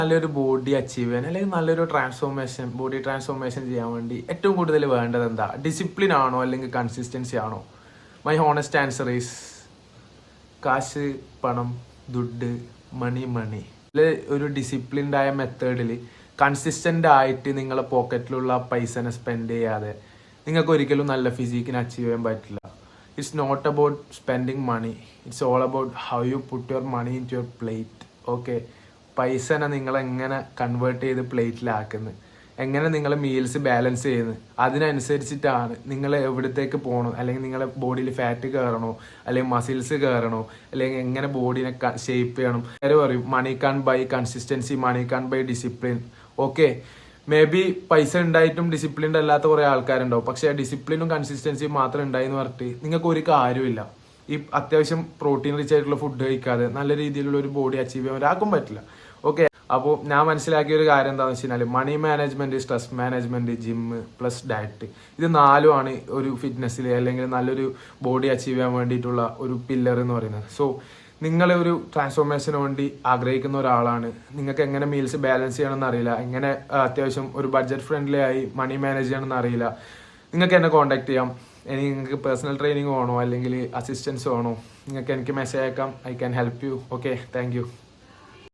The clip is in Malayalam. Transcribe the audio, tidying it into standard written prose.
നല്ലൊരു ബോഡി അച്ചീവ് ചെയ്യാൻ അല്ലെങ്കിൽ നല്ലൊരു ബോഡി ട്രാൻസ്ഫോർമേഷൻ ചെയ്യാൻ വേണ്ടി ഏറ്റവും കൂടുതൽ വേണ്ടത് എന്താ? ഡിസിപ്ലിൻ ആണോ അല്ലെങ്കിൽ കൺസിസ്റ്റൻസി ആണോ? മൈ ഹോണസ്റ്റ് ആൻസർ ഈസ് കാശ്, പണം, ദുഡ്, മണി. ഒരു ഡിസിപ്ലിൻഡ് ആയ മെത്തേഡിൽ കൺസിസ്റ്റൻ്റ് ആയിട്ട് നിങ്ങളെ പോക്കറ്റിലുള്ള പൈസനെ സ്പെൻഡ് ചെയ്യാതെ നിങ്ങൾക്ക് ഒരിക്കലും നല്ല ഫിസിക്കിന് അച്ചീവ് ചെയ്യാൻ പറ്റില്ല. It's not about spending money, it's all about how you put your money into your plate. Okay, പൈസനെ നിങ്ങൾ എങ്ങനെ കൺവേർട്ട് ചെയ്ത് പ്ലേറ്റിലാക്കുന്നത്, എങ്ങനെ നിങ്ങൾ മീൽസ് ബാലൻസ് ചെയ്യുന്നത്, അതിനനുസരിച്ചിട്ടാണ് നിങ്ങൾ എവിടത്തേക്ക് പോകണം, അല്ലെങ്കിൽ നിങ്ങളെ ബോഡിയിൽ ഫാറ്റ് കയറണോ അല്ലെങ്കിൽ മസിൽസ് കയറണോ, അല്ലെങ്കിൽ എങ്ങനെ ബോഡീനെ ഷേപ്പ് ചെയ്യണം. നേരെ പറയും money can buy consistency, money can buy discipline. Okay, maybe പൈസ ഉണ്ടായിട്ടും ഡിസിപ്ലിൻഡ് അല്ലാത്ത കുറേ ആൾക്കാരുണ്ടാവും. പക്ഷേ ഡിസിപ്ലിനും കൺസിസ്റ്റൻസിയും മാത്രം ഉണ്ടായിന്ന് പറഞ്ഞിട്ട് നിങ്ങൾക്ക് ഒരു കാര്യമില്ല. ഈ അത്യാവശ്യം പ്രോട്ടീൻ റിച്ച് ആയിട്ടുള്ള ഫുഡ് കഴിക്കാതെ നല്ല രീതിയിലുള്ള ഒരു ബോഡി അച്ചീവ് ചെയ്യാൻ ഒരാൾക്കും പറ്റില്ല. ഓക്കെ, അപ്പോൾ ഞാൻ മനസ്സിലാക്കിയ ഒരു കാര്യം എന്താണെന്ന് വെച്ച് കഴിഞ്ഞാൽ money management, stress management, gym plus diet, ഇത് നാലുമാണ് ഒരു ഫിറ്റ്നസ്സിൽ അല്ലെങ്കിൽ നല്ലൊരു ബോഡി അച്ചീവ് ചെയ്യാൻ വേണ്ടിയിട്ടുള്ള ഒരു പില്ലർ എന്ന് പറയുന്നത്. സോ നിങ്ങൾ ഒരു ട്രാൻസ്ഫോർമേഷന് വേണ്ടി ആഗ്രഹിക്കുന്ന ഒരാളാണ്, നിങ്ങൾക്ക് എങ്ങനെ മീൽസ് ബാലൻസ് ചെയ്യണമെന്ന് അറിയില്ല, എങ്ങനെ അത്യാവശ്യം ഒരു ബഡ്ജറ്റ് ഫ്രണ്ട്ലി ആയി മണി മാനേജ് ചെയ്യണമെന്ന് അറിയില്ല, നിങ്ങൾക്ക് എന്നെ കോൺടാക്ട് ചെയ്യാം. ഇനി നിങ്ങൾക്ക് പേഴ്സണൽ ട്രെയിനിങ് വേണോ അല്ലെങ്കിൽ അസിസ്റ്റൻസ് വേണോ, നിങ്ങൾക്ക് എനിക്ക് മെസ്സേജ് അയക്കാം. I can help you. Okay, thank you.